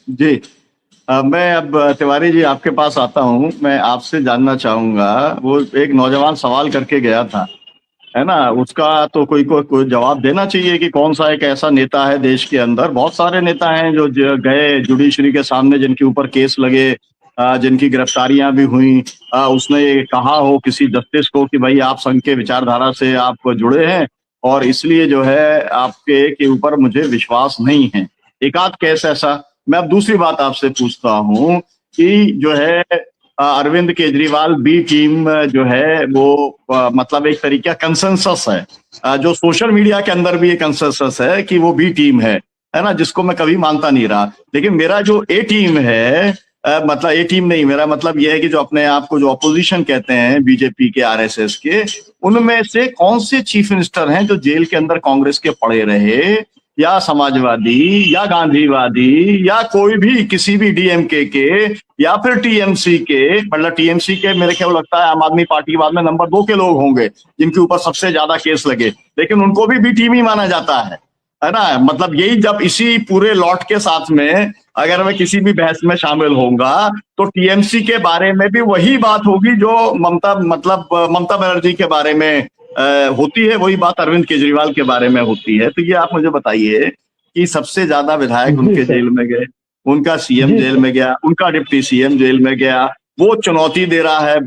जी। मैं अब तिवारी जी आपके पास आता हूँ। मैं आपसे जानना चाहूँगा, वो एक नौजवान सवाल करके गया था, है ना? उसका तो कोई जवाब देना चाहिए कि कौन-सा एक ऐसा नेता है देश के अंदर। बहुत सारे नेता हैं जो गए जुडिशरी के सामने, जिनके ऊपर केस लगे, जिनकी गिरफ्तारियाँ भी हुई। उसने ये कहा हो किसी जस्टिस को कि भई आप संघ के विचारधारा से आप जुड़े हैं और इसलिए जो है आपके के ऊपर मुझे विश्वास नहीं है। एक-आध केस ऐसा। मैं अब दूसरी बात आपसे पूछता हूँ कि जो है अरविंद केजरीवाल बी टीम जो है वो मतलब एक तरीके का कंसेंसस है, जो सोशल मीडिया के अंदर भी एक कंसेंसस है कि वो बी टीम है ना? जिसको मैं कभी मानता नहीं रहा। लेकिन मेरा जो ए टीम है, मतलब ए टीम नहीं, मेरा मतलब ये है कि जो अपने आप को जो अपोजिशन कहते हैं बीजेपी के, आरएसएस के, उनमें से कौन से चीफ मिनिस्टर हैं जो जेल के अंदर कांग्रेस के पड़े रहे, या समाजवादी या गांधीवादी या कोई भी किसी भी डीएमके के या फिर टीएमसी के, मतलब टीएमसी के मेरे ख्याल लगता है आम आदमी पार्टी बाद में नंबर 2 के लोग होंगे जिनके ऊपर सबसे ज्यादा केस लगे, लेकिन उनको भी बी टीम ही माना जाता है ना? मतलब यही जब इसी पूरे लॉट के साथ में अगर मैं किसी भी बहस में शामिल होऊंगा तो टीएमसी के बारे में भी वही बात होगी जो ममता बनर्जी के बारे में होती है, वही बात अरविंद केजरीवाल के बारे में होती है। तो ये आप मुझे बताइए कि सबसे ज्यादा विधायक जी उनके सर। जेल में गए, उनका सीएम जी जेल सर। में गया, उनका डिप्टी सीएम जेल में गया, वो चुनौती दे रहा है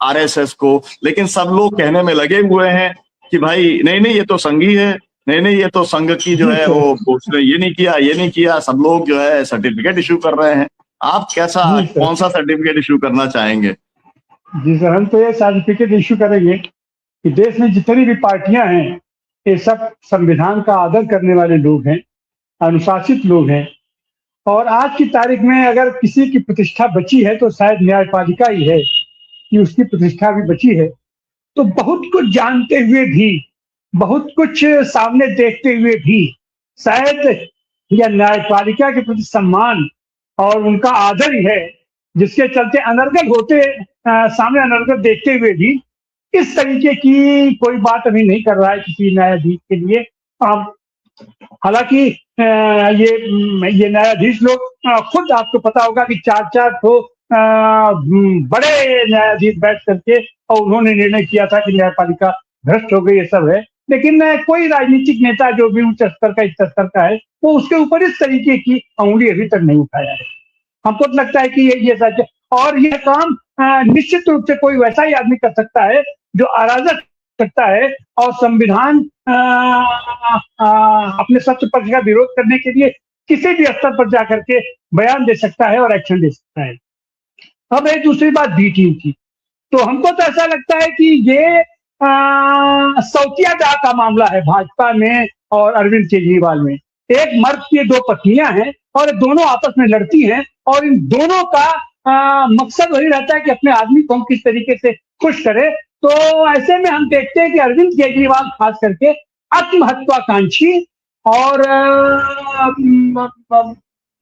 आरएसएस को, लेकिन सब लोग कहने में लगे हुए हैं कि भाई नहीं नहीं ये तो संघी है, नहीं नहीं ये तो संघ की जो जी है सर। वो उसने ये नहीं किया, ये नहीं किया, सब लोग जो है सर्टिफिकेट इशू कर रहे हैं। आप जी सर। कौन सा सर्टिफिकेट इशू करना चाहेंगे? जी सर, हम तो ये सर्टिफिकेट इशू करेंगे कि देश में जितनी भी पार्टियां हैं, ये सब संविधान का आदर करने वाले लोग हैं, अनुशासित लोग हैं। और आज की तारीख में अगर किसी की प्रतिष्ठा बची है तो शायद न्यायपालिका ही है कि उसकी प्रतिष्ठा भी बची है। तो बहुत कुछ जानते हुए भी, बहुत कुछ सामने देखते हुए भी, शायद यह न्यायपालिका के प्रति सम्मान और उनका आदर ही है, जिसके चलते अनर्गल होते सामने अनर्गल देखते हुए भी इस तरीके की कोई बात अभी नहीं कर रहा है किसी न्यायाधीश के लिए। हालांकि ये न्यायाधीश लोग खुद आपको पता होगा कि चार चार तो बड़े न्यायाधीश बैठ करके और उन्होंने निर्णय किया था कि न्यायपालिका भ्रष्ट हो गई, ये सब है। लेकिन कोई राजनीतिक नेता जो भी उच्च स्तर का, इस स्तर का है, वो उसके ऊपर इस तरीके की उंगली अभी तक नहीं उठाया है। हमको तो लगता है कि ये सच है। और यह काम निश्चित रूप से कोई वैसा ही आदमी कर सकता है जो अराजक सकता है और संविधान अपने सत्य पक्ष का विरोध करने के लिए किसी भी स्तर पर जाकर के बयान दे सकता है और एक्शन ले सकता है। अब एक दूसरी बात बी टीम की, तो हमको तो ऐसा लगता है कि ये सौतिया दाह का मामला है भाजपा में और अरविंद केजरीवाल में। एक मर्द की दो पत्नियां हैं और दोनों आपस में लड़ती हैं और इन दोनों का मकसद वही रहता है कि अपने आदमी को हम किस तरीके से खुश करें। तो ऐसे में हम देखते हैं कि अरविंद केजरीवाल खास करके आत्महत्वाकांक्षी और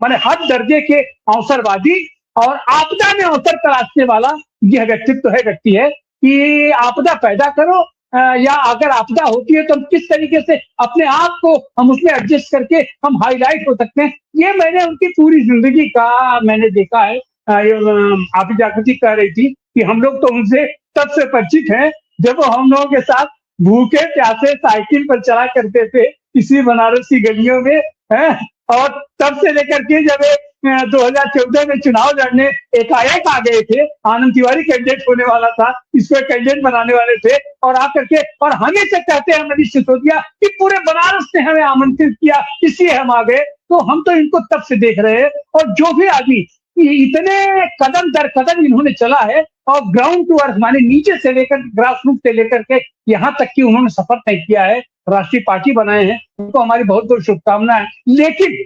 माने हर दर्जे के अवसरवादी और आपदा में अवसर तलाशने वाला यह व्यक्ति है कि आपदा पैदा करो, या अगर आपदा होती है तो हम किस तरीके से अपने आप को हम उसमें एडजस्ट करके हम हाईलाइट हो सकते हैं। ये मैंने उनकी पूरी जिंदगी का मैंने देखा है। आप ही जागृति कह रही थी कि हम लोग तो उनसे तब से परिचित हैं जब वो हम लोगों के साथ भूखे प्यासे साइकिल पर चला करते थे इसी बनारस की गलियों में, है? और तब से लेकर के जब 2014 में चुनाव लड़ने एकाएक आ गए थे, आनंद तिवारी कैंडिडेट होने वाला था, इसको कैंडिडेट बनाने वाले थे और आकर के और हमें से कहते हैं मनीष सिसोदिया कि पूरे बनारस ने हमें आमंत्रित किया इसलिए हम आ गए। तो हम तो इनको तब से देख रहे हैं और जो भी आदमी इतने कदम दर कदम इन्होंने चला है और ग्राउंड टू अर्थ माने नीचे से लेकर ग्रास रूट से लेकर के यहाँ तक कि उन्होंने सफर तय किया है, राष्ट्रीय पार्टी बनाए हैं, उनको हमारी बहुत बहुत शुभकामनाएं। लेकिन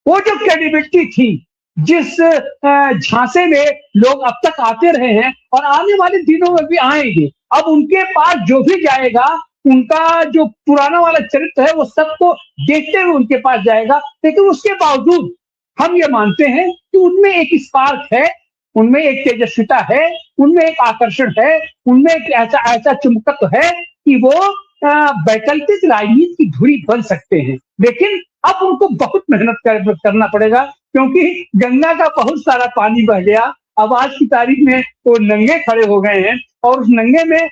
वो जो क्रेडिबिलिटी थी, जिस झांसे में लोग अब तक आते रहे हैं और आने वाले दिनों में भी आएंगे, अब उनके पास जो भी जाएगा उनका जो पुराना वाला चरित्र है वो सबको देखते हुए उनके पास जाएगा। लेकिन उसके बावजूद हम ये मानते हैं कि उनमें एक स्पार्क है, उनमें एक तेजस्विता है, उनमें एक आकर्षण है, उनमें एक ऐसा चुंबकत्व है कि वो वैकल्पिक राजनीति की धुरी बन सकते हैं। लेकिन अब उनको बहुत मेहनत करना पड़ेगा क्योंकि गंगा का बहुत सारा पानी बह गया। अब आज की तारीख में वो नंगे खड़े हो गए हैं, और उस नंगे में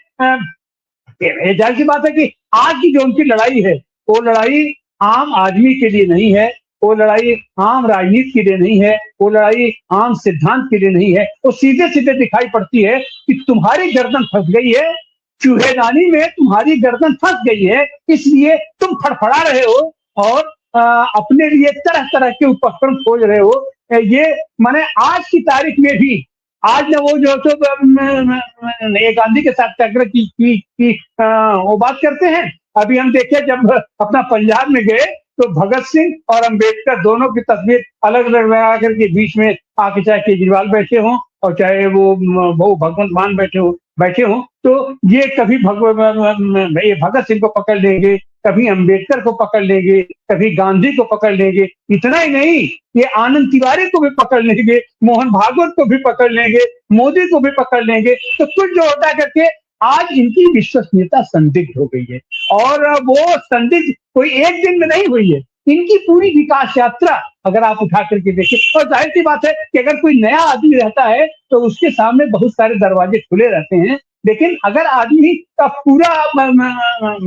जाहिर सी बात है कि आज की जो उनकी लड़ाई है, वो लड़ाई आम आदमी के लिए नहीं है, वो लड़ाई आम राजनीति के लिए नहीं है, वो लड़ाई आम सिद्धांत के लिए नहीं है। वो सीधे सीधे दिखाई पड़ती है कि तुम्हारी गर्दन फंस गई है, चूहेदानी में तुम्हारी गर्दन फंस गई है, इसलिए तुम फड़फड़ा रहे हो और अपने लिए तरह तरह के उपक्रम खोज रहे हो। ये माने आज की तारीख में भी, आज न वो जो तो ये गांधी के साथ टक्कर की वो बात करते हैं। अभी हम देखे जब अपना पंजाब में गए तो भगत सिंह और अंबेडकर दोनों की तस्वीर अलग अलग लगा करके बीच में आके, चाहे केजरीवाल बैठे हों और चाहे वो भगवंत मान बैठे हों, तो ये कभी ये भगत सिंह को पकड़ लेंगे, कभी अंबेडकर को पकड़ लेंगे, कभी गांधी को पकड़ लेंगे। इतना ही नहीं, ये आनंद तिवारी को भी पकड़ लेंगे, मोहन भागवत को भी पकड़ लेंगे, मोदी को भी पकड़ लेंगे। तो कुछ जो होता करके आज इनकी विश्वसनीयता संदिग्ध हो गई है, और वो संदिग्ध कोई एक दिन में नहीं हुई है। इनकी पूरी विकास यात्रा अगर आप उठा करके देखें, और जाहिर सी बात है कि अगर कोई नया आदमी रहता है तो उसके सामने बहुत सारे दरवाजे खुले रहते हैं, लेकिन अगर आदमी का पूरा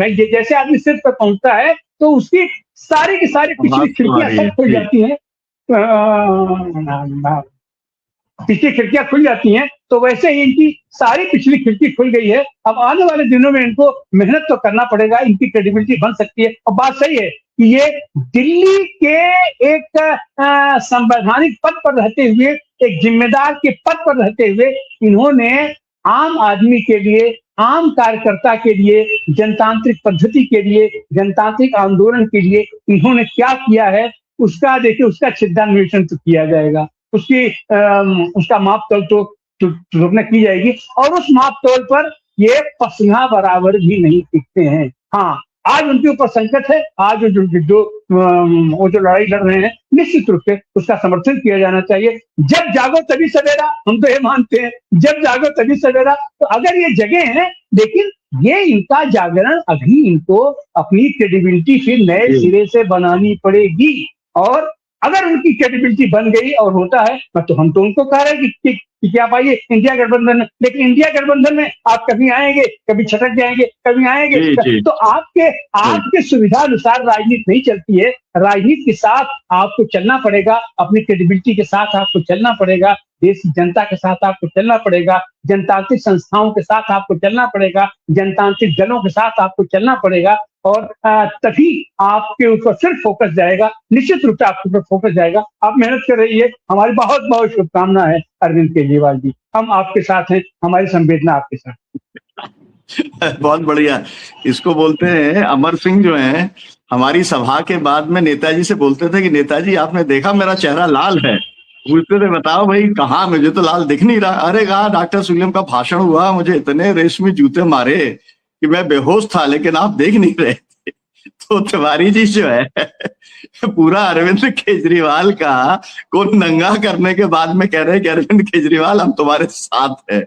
जैसे आदमी सिर पर पहुंचता है तो उसकी सारी की सारी पिछली खिड़कियां सब खुल जाती हैं, पिछली खिड़कियां खुल जाती हैं। तो वैसे ही इनकी सारी पिछली खिड़की खुल गई है। अब आने वाले दिनों में इनको मेहनत तो करना पड़ेगा, इनकी क्रेडिबिलिटी बन सकती है। और बात सही है कि ये दिल्ली के एक संवैधानिक पद पर रहते हुए, एक जिम्मेदार के पद पर रहते हुए, इन्होंने आम आदमी के लिए, आम कार्यकर्ता के लिए, जनतांत्रिक पद्धति के लिए, जनतांत्रिक आंदोलन के लिए इन्होंने क्या किया है, उसका देखिए, उसका छिद्धान्वेषण तो किया जाएगा, उसका माप तोल तो की जाएगी, और उस माप तोल पर ये पसंगा बराबर भी नहीं टिकते हैं। हाँ, आज उनके ऊपर संकट है। आज वो जो लड़ाई लड़ रहे हैं, निश्चित रूप से उसका समर्थन किया जाना चाहिए। जब जागो तभी सवेरा, हम तो ये मानते हैं, जब जागो तभी सवेरा। तो अगर ये जगह है, लेकिन ये इनका जागरण अभी इनको अपनी क्रेडिबिलिटी फिर नए सिरे से बनानी पड़ेगी। और अगर उनकी क्रेडिबिलिटी बन गई और होता है, तो हम तो उनको कह रहे हैं कि क्या पाइए इंडिया गठबंधन में, लेकिन इंडिया गठबंधन में आप कभी आएंगे, कभी छटक जाएंगे, कभी आएंगे। तो आपके सुविधा अनुसार राजनीति नहीं चलती है। राजनीति के साथ आपको चलना पड़ेगा, अपनी क्रेडिबिलिटी के साथ आपको चलना पड़ेगा, देश की जनता के साथ आपको चलना पड़ेगा, जनतांत्रिक संस्थाओं के साथ आपको चलना पड़ेगा, जनतांत्रिक दलों के साथ आपको चलना पड़ेगा, और तभी आपके ऊपर सिर्फ फोकस जाएगा, निश्चित रूप से आपके ऊपर फोकस जाएगा। आप मेहनत कर रही है, हमारी बहुत बहुत शुभकामना है अरविंद केजरीवाल जी, हम आपके साथ हैं, हमारी संवेदना आपके साथ। बहुत बढ़िया। इसको बोलते हैं अमर सिंह जो हैं, हमारी सभा के बाद में नेताजी से बोलते थे कि नेताजी आपने देखा मेरा चेहरा लाल है, पूछते थे बताओ भाई कहाँ, मुझे तो लाल दिख नहीं रहा। अरे कहा डॉक्टर सुलेम का भाषण हुआ, मुझे इतने रेशमी जूते मारे कि मैं बेहोश था, लेकिन आप देख नहीं रहे थे। तो तिवारी जी जो है पूरा अरविंद केजरीवाल का को नंगा करने के बाद में कह रहे हैं कि अरविंद केजरीवाल हम तुम्हारे साथ है।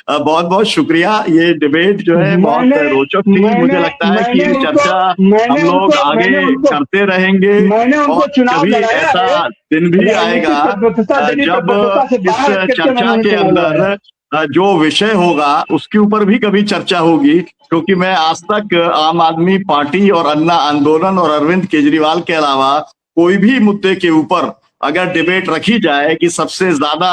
बहुत बहुत शुक्रिया। ये डिबेट जो है बहुत रोचक थी। मुझे लगता है कि ये चर्चा हम लोग आगे करते रहेंगे, और कभी ऐसा दिन भी आएगा जब इस चर्चा के अंदर जो विषय होगा उसके ऊपर भी कभी चर्चा होगी, क्योंकि मैं आज तक आम आदमी पार्टी और अन्ना आंदोलन और अरविंद केजरीवाल के अलावा कोई भी मुद्दे के ऊपर अगर डिबेट रखी जाए कि सबसे ज्यादा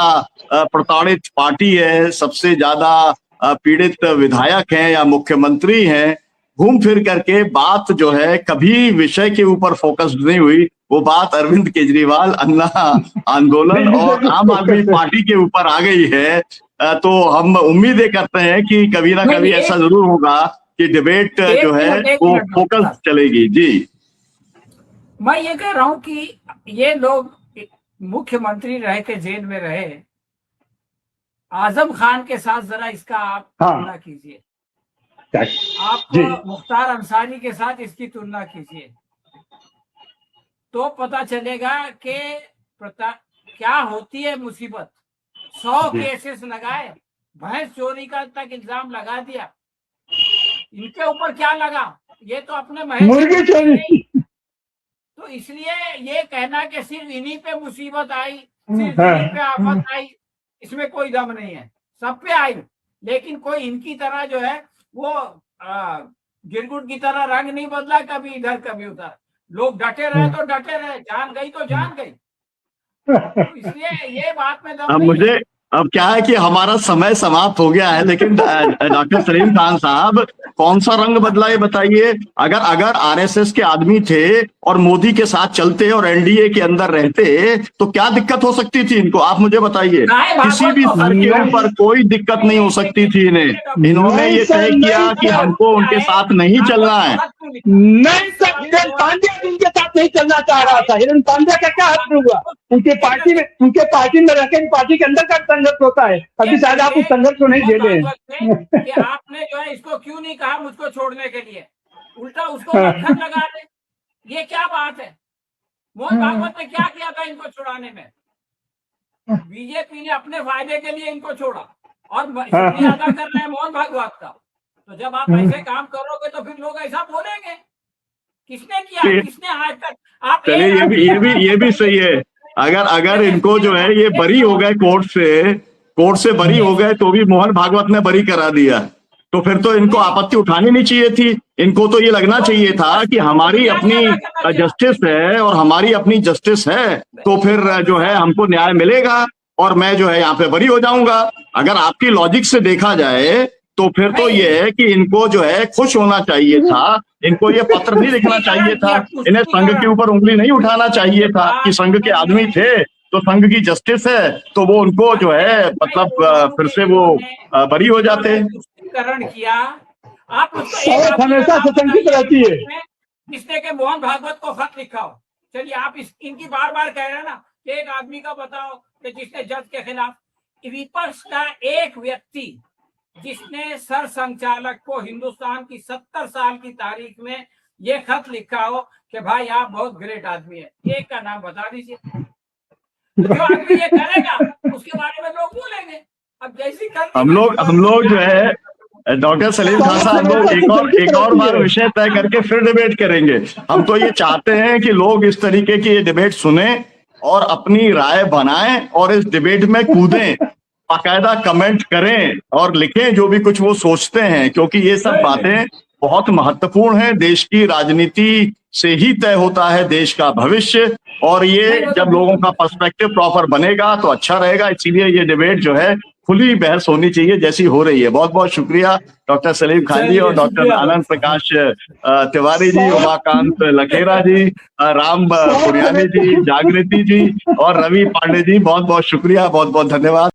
प्रताड़ित पार्टी है, सबसे ज्यादा पीड़ित विधायक हैं या मुख्यमंत्री हैं, घूम फिर करके बात जो है कभी विषय के ऊपर फोकस नहीं हुई। वो बात अरविंद केजरीवाल, अन्ना आंदोलन और आम आदमी पार्टी के ऊपर आ गई है। तो हम उम्मीदें करते हैं कि कभी ना कभी ऐसा जरूर होगा कि डिबेट जो है वो फोकस चलेगी। जी, मैं ये कह रहा हूं कि ये लोग मुख्यमंत्री रह के जेल में रहे, आजम खान के साथ जरा इसका आप तुलना कीजिए, आप मुख्तार अंसारी के साथ इसकी तुलना कीजिए, तो पता चलेगा कि क्या होती है मुसीबत। 100 केसेस लगाए, भैंस चोरी का तक इल्जाम लगा दिया, इनके ऊपर क्या लगा, ये तो अपने मुर्गी चोरी। तो इसलिए ये कहना कि सिर्फ इन्हीं पे मुसीबत आई, सिर्फ इन्हीं पे आफत आई, इसमें कोई दम नहीं है। सब पे आई, लेकिन कोई इनकी तरह जो है वो गिरगुट की तरह रंग नहीं बदला, कभी इधर कभी उधर। लोग डटे रहे तो डटे रहे, जान गई तो जान गई। तो इसलिए ये बात में दम नहीं है। अब क्या है कि हमारा समय समाप्त हो गया है, लेकिन डॉक्टर सलीम खान साहब, कौन सा रंग बदला ये बताइए। अगर आरएसएस के आदमी थे और मोदी के साथ चलते और एनडीए के अंदर रहते तो क्या दिक्कत हो सकती थी इनको, आप मुझे बताइए। किसी भी धर्म के ऊपर कोई दिक्कत नहीं हो सकती थी इन्हें। इन्होंने ये तय किया कि हमको उनके साथ नहीं चलना है। नहीं सर, हिरन पांड्या उनके साथ नहीं चलना चाह रहा था। हिरन पांड्या का क्या हक हुआ? उनके पार्टी में रहकर पार्टी के अंदर का संघर्ष होता है। अभी शायद आप उस संघर्ष को नहीं झेले हैं। कि आपने जो है इसको क्यों नहीं कहा मुझको छोड़ने के लिए, उल्टा उसको मक्खन लगा दे, ये क्या बात है? मोहन भागवत ने क्या किया था इनको छुड़ाने में? बीजेपी ने अपने फायदे के लिए इनको छोड़ा और शुक्रिया अदा कर रहे हैं मोहन भागवत का। तो जब आप ऐसे काम करोगे तो फिर लोग ऐसा बोलेंगे। किसने किया, किसने आज तक आप ये भी सही है। अगर इनको जो है ये बरी हो गए कोर्ट से बरी हो गए तो भी मोहन भागवत ने बरी करा दिया, तो फिर तो इनको आपत्ति उठानी नहीं चाहिए थी। इनको तो ये लगना चाहिए था कि हमारी अपनी जस्टिस है और हमारी अपनी जस्टिस है, तो फिर जो है हमको न्याय मिलेगा और मैं जो है यहाँ पे बरी हो जाऊंगा। अगर आपकी लॉजिक से देखा जाए तो फिर तो ये है कि इनको जो है खुश होना चाहिए था, इनको ये पत्र नहीं लिखना चाहिए था, इन्हें संघ के ऊपर उंगली नहीं उठाना चाहिए था कि संघ के आदमी थे तो संघ की जस्टिस है, तो वो उनको जो है मतलब फिर से वो बरी हो जाते। तुष्टिकरण किया आप हमेशा सशंकित रहती है। जिसने के मोहन भागवत को खत लिखा हो, चलिए आप इनकी बार बार कह रहे हैं ना कि एक आदमी का बताओ कि जिसने जज के खिलाफ, विपक्ष का एक व्यक्ति जिसने सर संचालक को हिंदुस्तान की 70 साल की तारीख में ये खत लिखा हो कि भाई आप बहुत ग्रेट आदमी है, एक का नाम बता दीजिए। जो आदमी ये करेगा उसके बारे में लोग बोलेंगे। अब जैसी हम लोग जो है डॉक्टर सलीम खान साहब, हम लोग एक और बार विषय तय करके फिर डिबेट करेंगे। हम तो ये चाहते हैं कि लोग इस तरीके की ये डिबेट सुने और अपनी राय बनाएं और इस डिबेट में कूदें, बाकायदा कमेंट करें और लिखें जो भी कुछ वो सोचते हैं, क्योंकि ये सब बातें बहुत महत्वपूर्ण हैं। देश की राजनीति से ही तय होता है देश का भविष्य, और ये जब लोगों का पर्सपेक्टिव प्रॉपर बनेगा तो अच्छा रहेगा। इसीलिए ये डिबेट जो है खुली बहस होनी चाहिए जैसी हो रही है। बहुत बहुत शुक्रिया डॉक्टर सलीम खान जी और डॉक्टर आनंद प्रकाश तिवारी जी, उमाकांत लखेरा जी, राम पुरियानी जी, जागृति जी और रवि पांडे जी, बहुत बहुत शुक्रिया, बहुत बहुत धन्यवाद।